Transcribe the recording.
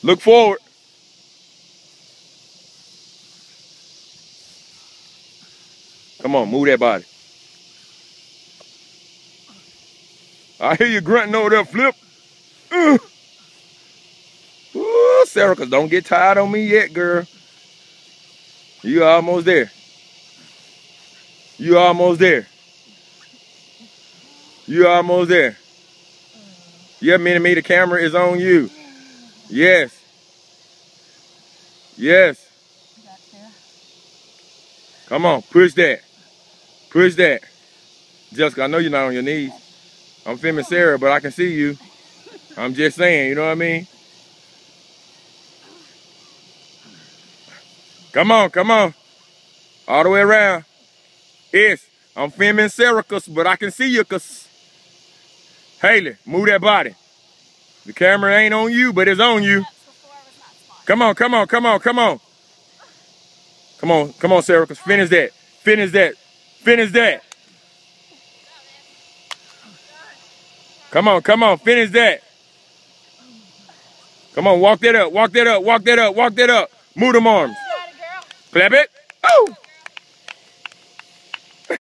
Look forward. Come on, move that body. I hear you grunting over there, Flip. Ooh, Sarah, don't get tired on me yet, girl. You almost there. You almost there. You almost there. Yeah, Minnie, the camera is on you. Yes. Yes. Come on, push that. Push that. Jessica, I know you're not on your knees. I'm filming Sarah, but I can see you. I'm just saying, you know what I mean? Come on, come on. All the way around. Yes, I'm filming Sarah, but I can see you, Haley, move that body. The camera ain't on you, but it's on you. Come on, come on, come on, come on. Come on, come on, Sarah, finish that. Finish that. Finish that. Come on, finish that. Come on, walk that up, walk that up, walk that up, walk that up. Move them arms. Clap it. Oh!